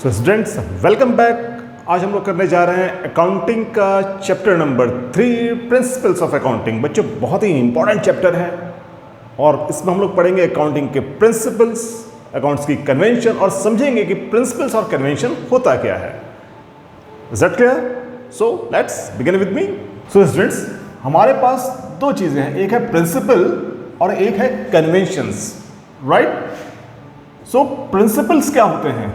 So students, welcome back. आज हम लोग करने जा रहे हैं अकाउंटिंग का chapter number 3, principles of accounting. बच्चों, बहुत ही इंपॉर्टेंट चैप्टर है और इसमें हम लोग पढ़ेंगे अकाउंटिंग के प्रिंसिपल्स, अकाउंट्स की कन्वेंशन और समझेंगे कि प्रिंसिपल्स और कन्वेंशन होता क्या है। Is that clear? So let's begin with me. So students, हमारे पास दो चीजें हैं, एक है प्रिंसिपल और एक है कन्वेंशंस, राइट? सो प्रिंसिपल्स क्या होते हैं?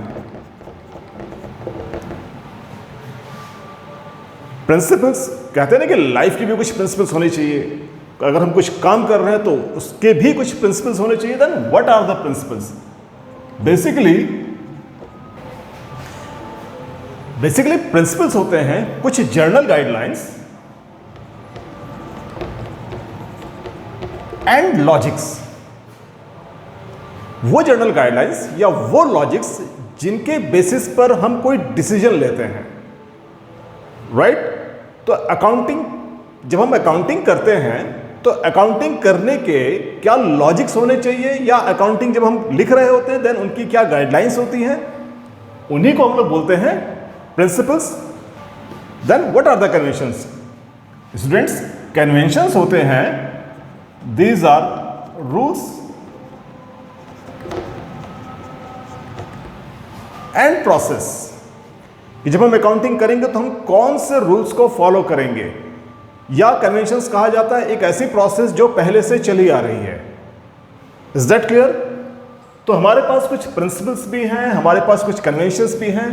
प्रिंसिपल्स कहते हैं ना कि लाइफ की भी कुछ प्रिंसिपल्स होने चाहिए। अगर हम कुछ काम कर रहे हैं तो उसके भी कुछ प्रिंसिपल्स होने चाहिए। Then what are the principles? Basically principles होते हैं कुछ जर्नल गाइडलाइंस एंड लॉजिक्स। वो जर्नल गाइडलाइंस या वो लॉजिक्स जिनके बेसिस पर हम कोई डिसीजन लेते हैं, राइट? तो अकाउंटिंग, जब हम अकाउंटिंग करते हैं तो अकाउंटिंग करने के क्या लॉजिक्स होने चाहिए, या अकाउंटिंग जब हम लिख रहे होते हैं देन उनकी क्या गाइडलाइंस होती हैं, उन्हीं को हम लोग बोलते हैं principles. Then what are the conventions? Students, conventions होते हैं, these are rules and process कि जब हम अकाउंटिंग करेंगे तो हम कौन से रूल्स को फॉलो करेंगे, या कन्वेंशंस कहा जाता है एक ऐसी प्रोसेस जो पहले से चली आ रही है। Is that clear? तो हमारे पास कुछ प्रिंसिपल्स भी हैं, हमारे पास कुछ कन्वेंशंस भी हैं।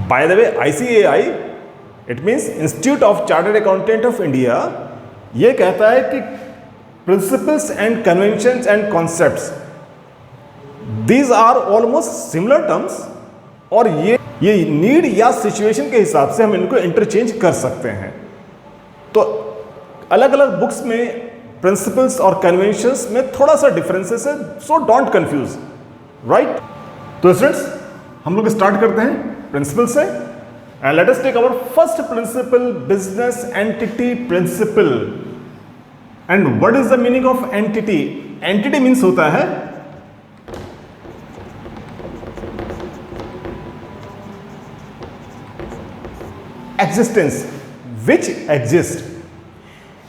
By the way, ICAI, it means institute of chartered accountant of India, ये कहता है कि principles and conventions and concepts, these are almost similar terms, और ये नीड या सिचुएशन के हिसाब से हम इनको इंटरचेंज कर सकते हैं। तो अलग अलग बुक्स में प्रिंसिपल्स और कन्वेंशंस में थोड़ा सा डिफरेंसेस है, सो डोंट कंफ्यूज, राइट? तो स्टूडेंट्स, हम लोग स्टार्ट करते हैं प्रिंसिपल से। And let us take our first principle, business entity principle. And what is the meaning of entity? Entity means होता है existence, which exists.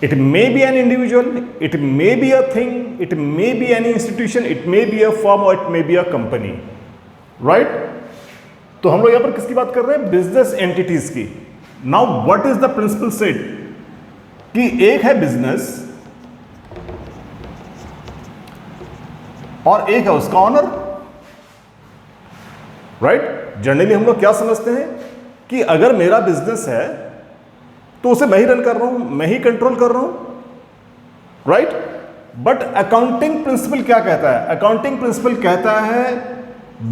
It may be an individual, it may be a thing, it may be any institution, it may be a firm or it may be a company, right? तो हम लोग यहां पर किसकी बात कर रहे हैं? बिजनेस एंटिटीज की। Now what is the principle set? कि एक है बिजनेस और एक है उसका ऑनर, राइट? जनरली हम लोग क्या समझते हैं कि अगर मेरा बिजनेस है तो उसे मैं ही रन कर रहा हूं, मैं ही कंट्रोल कर रहा हूं, राइट? बट अकाउंटिंग प्रिंसिपल क्या कहता है? अकाउंटिंग प्रिंसिपल कहता है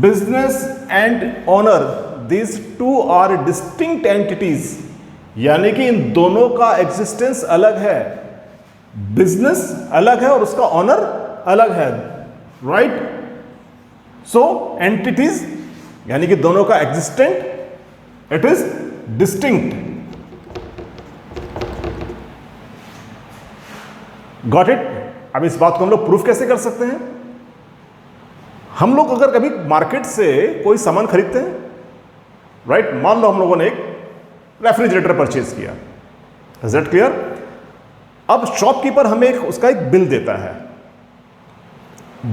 business and owner, these two are distinct entities, यानी कि इन दोनों का एग्जिस्टेंस अलग है। बिजनेस अलग है और उसका ऑनर अलग है, राइट? सो एंटिटीज यानी कि दोनों का existent, it is distinct. Got it? अब इस बात को हम लोग प्रूफ कैसे कर सकते हैं? हम लोग अगर कभी मार्केट से कोई सामान खरीदते हैं, राइट? मान लो हम लोगों ने एक रेफ्रिजरेटर परचेज किया। Is that clear? अब शॉपकीपर हमें उसका एक बिल देता है।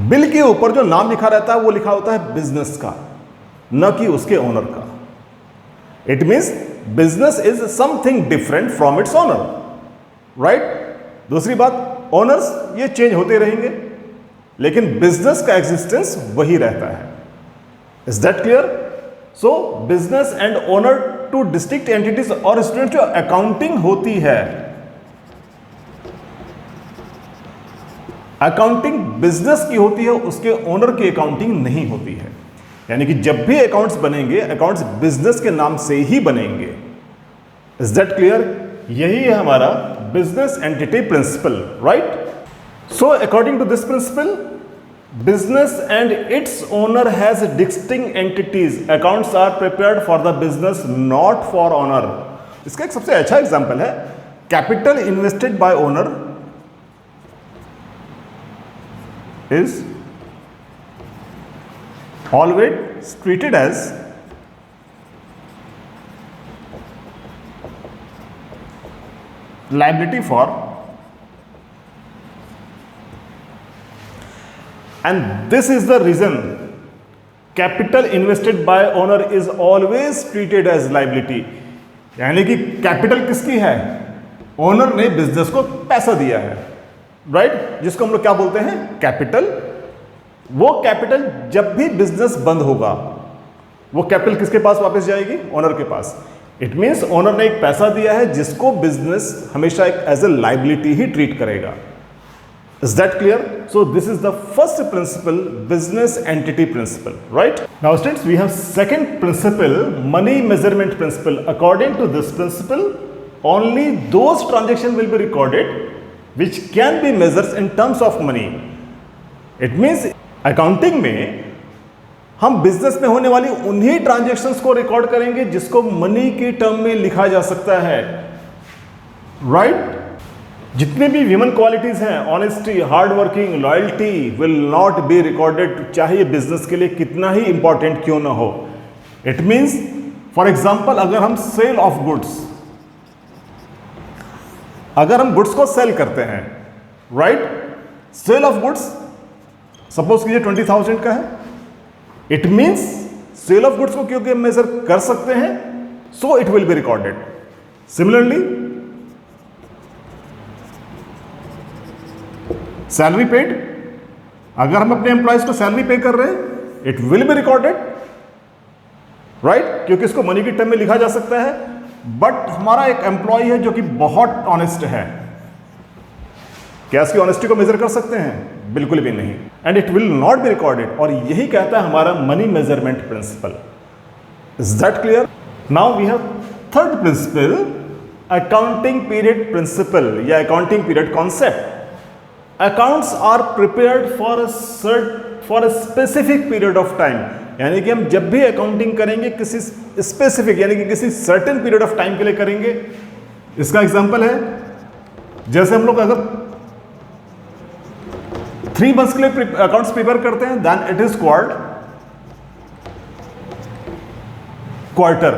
बिल के ऊपर जो नाम लिखा रहता है वो लिखा होता है बिजनेस का, न कि उसके ओनर का। It means business is something different from its owner, right? दूसरी बात, ओनर्स ये चेंज होते रहेंगे, लेकिन बिजनेस का एग्जिस्टेंस वही रहता है। Is that clear? So business and owner two distinct entities. और स्टूडेंट, जो अकाउंटिंग होती है, अकाउंटिंग बिजनेस की होती है, उसके ओनर की अकाउंटिंग नहीं होती है। यानी कि जब भी अकाउंट्स बनेंगे, अकाउंट्स बिजनेस के नाम से ही बनेंगे। Is that clear? यही है हमारा business entity principle, right? So according to this principle, business and its owner has distinct entities. Accounts are prepared for the business, not for owner. इसका एक सबसे अच्छा एग्जांपल है, capital invested by owner is always treated as liability for, and this is the reason capital invested by owner is always treated as liability. यानी कि capital किसकी है? Owner ने बिजनेस को पैसा दिया है, राइट, जिसको हम लोग क्या बोलते हैं? कैपिटल। वो कैपिटल जब भी बिजनेस बंद होगा वो कैपिटल किसके पास वापस जाएगी? ओनर के पास। इट मीन्स ओनर ने एक पैसा दिया है जिसको बिजनेस हमेशा एक एज ए लाइबिलिटी ही ट्रीट करेगा। Is that clear? So this is the first principle, business entity principle, right? Now students, we have second principle, money measurement principle. According to this principle, only those transactions will be recorded which can be measured in terms of money. It means accounting में हम business में होने वाली उन्हीं transactions को record करेंगे जिसको money के टर्म में लिखा जा सकता है, राइट? जितने भी ह्यूमन क्वालिटीज हैं, honesty, hard working, loyalty, will not be recorded, चाहे ये बिजनेस के लिए कितना ही इंपॉर्टेंट क्यों ना हो। इट मींस फॉर एग्जांपल, अगर हम सेल ऑफ गुड्स, अगर हम गुड्स को सेल करते हैं, right, sale of goods suppose कीजिए 20,000 का है, it means sale of goods को क्योंकि हम मेजर कर सकते हैं, so it will be recorded. Similarly salary paid, अगर हम अपने एम्प्लॉयज को सैलरी पे कर रहे हैं, it will be recorded, right, क्योंकि इसको मनी की टर्म में लिखा जा सकता है। बट हमारा एक एम्प्लॉय है जो कि बहुत ऑनेस्ट है, क्या इसकी ऑनेस्टी को मेजर कर सकते हैं? बिल्कुल भी नहीं, and it will not be recorded. और यही कहता है हमारा money measurement principle. Is that clear? Now we have third principle, accounting period principle या accounting period concept. Accounts are prepared for a specific period of time, यानी कि हम जब भी अकाउंटिंग करेंगे किसी स्पेसिफिक यानी कि किसी सर्टेन पीरियड ऑफ टाइम के लिए करेंगे। इसका एग्जांपल है, जैसे हम लोग अगर 3 मंथ्स के लिए अकाउंट्स प्रिपेयर करते हैं, then it is called quarter,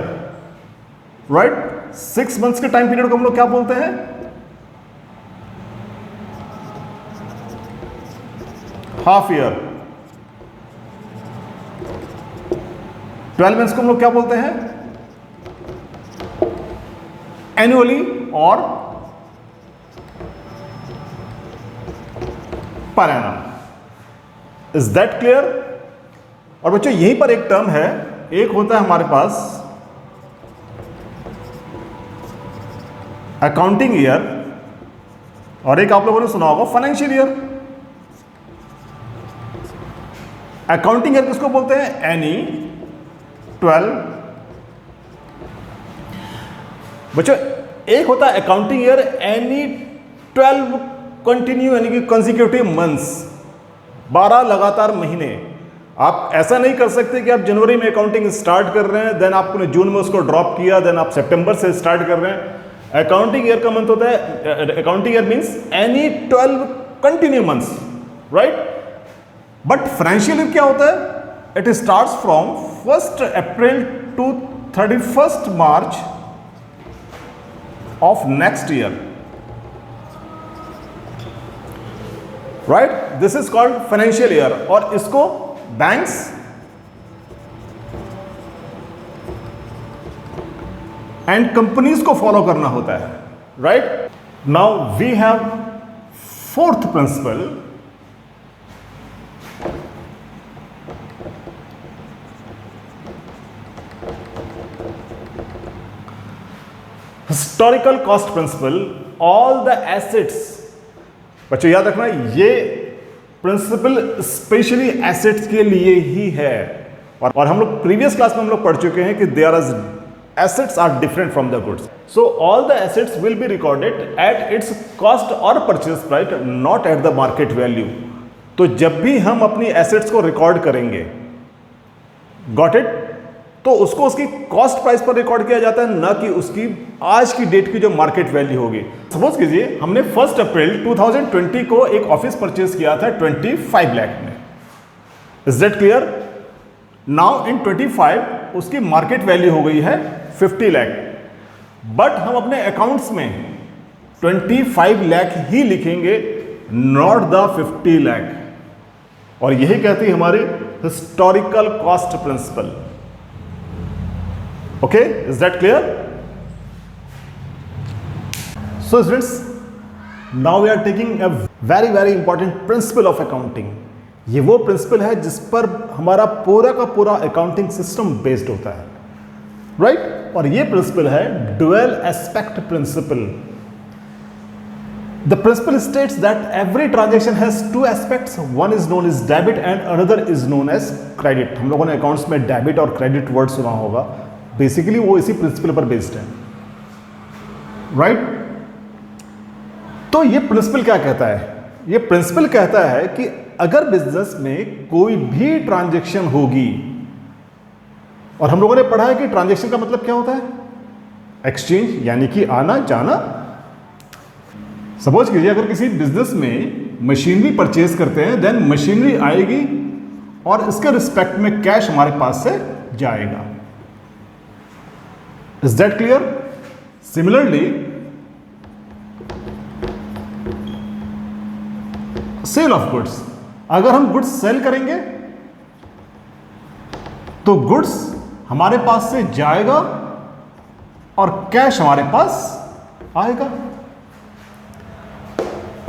right. 6 months के टाइम पीरियड को हम लोग क्या बोलते हैं? Half year. 12 मंथ्स को हम लोग क्या बोलते हैं? एनुअली और per annum. Is that clear? और बच्चों यहीं पर एक टर्म है, एक होता है हमारे पास अकाउंटिंग ईयर और एक आप लोगों ने सुना होगा फाइनेंशियल ईयर। अकाउंटिंग ईयर किसको बोलते हैं? एनी 12। बच्चों एक होता है अकाउंटिंग ईयर एनी 12 कंटिन्यू यानी कि कंसेक्यूटिव मंथ्स, 12 लगातार महीने। आप ऐसा नहीं कर सकते कि आप जनवरी में अकाउंटिंग स्टार्ट कर रहे हैं, देन आपने जून में उसको ड्रॉप किया, देन आप सितंबर से स्टार्ट कर रहे हैं। अकाउंटिंग ईयर का मंथ होता है, accounting year means any 12 continue months, right. But financial year क्या होता है? It starts from 1 April to 31 March of next year, right. This is called financial year और इसको बैंक्स एंड कंपनीज को follow करना होता है, right. Now we have fourth principle, historical cost principle. All the assets, बच्चों याद रखना ये प्रिंसिपल स्पेशली एसेट्स के लिए ही है। और हम लोग प्रीवियस क्लास में हम लोग पढ़ चुके हैं कि there are assets are different from the goods, so all the assets will be recorded at its cost or purchase price, not at the market value। तो जब भी हम अपनी assets को रिकॉर्ड करेंगे, got it, तो उसको उसकी कॉस्ट प्राइस पर रिकॉर्ड किया जाता है, ना कि उसकी आज की डेट की जो मार्केट वैल्यू होगी। सपोज कीजिए हमने 1 अप्रैल 2020 को एक ऑफिस परचेज किया था 25 लाख में। Is that clear? Now in 25 उसकी मार्केट वैल्यू हो गई है 50 लाख, बट हम अपने अकाउंट्स में 25 लाख ही लिखेंगे, नॉट द 50 लाख। और यही कहती है हमारी historical cost principle. Okay, is that clear? So students, now we are taking a very very important principle of accounting. ये वो प्रिंसिपल है जिस पर हमारा पूरा का पूरा अकाउंटिंग सिस्टम बेस्ड होता है, राइट? और ये प्रिंसिपल है dual aspect principle. The principle states that every transaction has two aspects. One is known as debit and another is known as credit. हम लोगों ने अकाउंट्स में डेबिट और क्रेडिट वर्ड सुना होगा। बेसिकली वो इसी प्रिंसिपल पर बेस्ड है, राइट? तो ये प्रिंसिपल क्या कहता है? ये प्रिंसिपल कहता है कि अगर बिजनेस में कोई भी ट्रांजैक्शन होगी, और हम लोगों ने पढ़ा है कि ट्रांजैक्शन का मतलब क्या होता है? एक्सचेंज, यानी कि आना जाना। सपोज कीजिए अगर किसी बिजनेस में मशीनरी परचेज करते हैं, देन मशीनरी आएगी और इसके रिस्पेक्ट में कैश हमारे पास से जाएगा। Is that clear? Similarly sale of goods, अगर हम गुड्स सेल करेंगे तो गुड्स हमारे पास से जाएगा और कैश हमारे पास आएगा।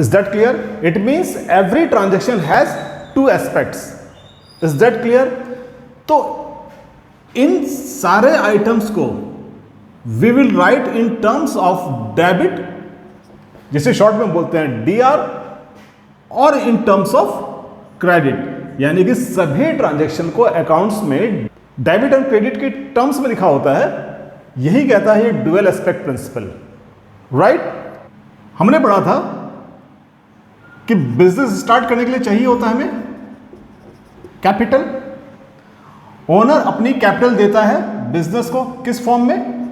Is that clear? It means every transaction has two aspects. Is that clear? तो इन सारे आइटम्स को we will write in terms of debit, जिसे शॉर्ट में बोलते हैं DR, और in terms of credit, यानी कि सभी ट्रांजैक्शन को अकाउंट्स में डेबिट और क्रेडिट के टर्म्स में लिखा होता है। यही कहता है ये ड्यूअल एस्पेक्ट प्रिंसिपल, राइट? हमने पढ़ा था कि बिजनेस स्टार्ट करने के लिए चाहिए होता है हमें कैपिटल। ओनर अपनी कैपिटल देता है बिजनेस को, किस फॉर्म में?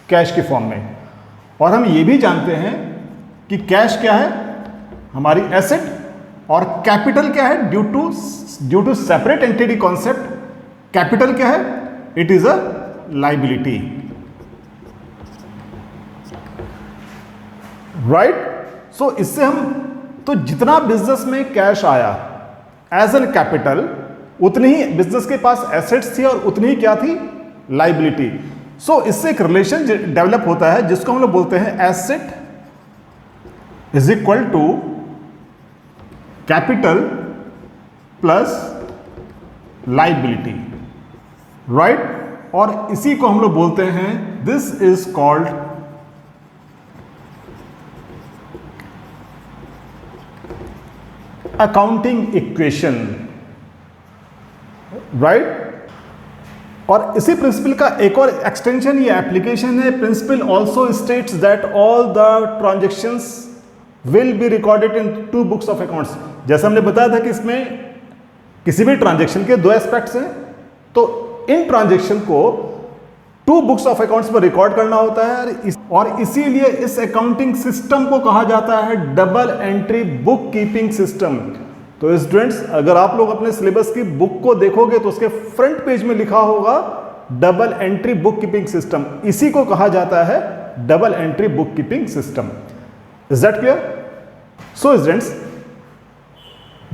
कैश के फॉर्म में। और हम ये भी जानते हैं कि कैश क्या है? हमारी एसेट, और कैपिटल क्या है? Due to separate entity concept, capital क्या है? It is a liability, right? So इससे हम, तो जितना बिजनेस में कैश आया एज एन कैपिटल, उतनी ही बिजनेस के पास एसेट्स थी और उतनी ही क्या थी? लाइबिलिटी। सो इससे एक रिलेशन डेवलप होता है जिसको हम लोग बोलते हैं asset is equal to capital plus liability, right? और इसी को हम लोग बोलते हैं, this is called accounting equation, right? और इसी प्रिंसिपल का एक और एक्सटेंशन या एप्लीकेशन है। Principle also states that all the transactions will be recorded in 2 books of accounts. जैसा हमने बताया था कि इसमें किसी भी ट्रांजेक्शन के 2 एस्पेक्ट्स हैं, तो इन ट्रांजेक्शन को 2 बुक्स ऑफ अकाउंट्स में रिकॉर्ड करना होता है, और इसीलिए इस अकाउंटिंग सिस्टम को कहा जाता है double entry book keeping system. तो स्टूडेंट्स, अगर आप लोग अपने सिलेबस की बुक को देखोगे तो उसके फ्रंट पेज में लिखा होगा double entry book keeping system. इसी को कहा जाता है double entry book keeping system. Is that clear? So students,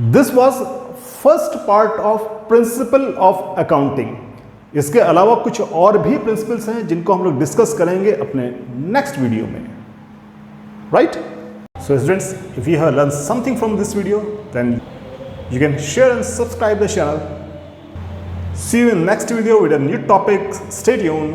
this was first part of principal of accounting. इसके अलावा कुछ और भी प्रिंसिपल्स हैं जिनको हम लोग डिस्कस करेंगे अपने नेक्स्ट वीडियो में, right? So students, if you have learn something from this video, then you can share and subscribe the channel. See you in next video with a new topic. Stay tuned.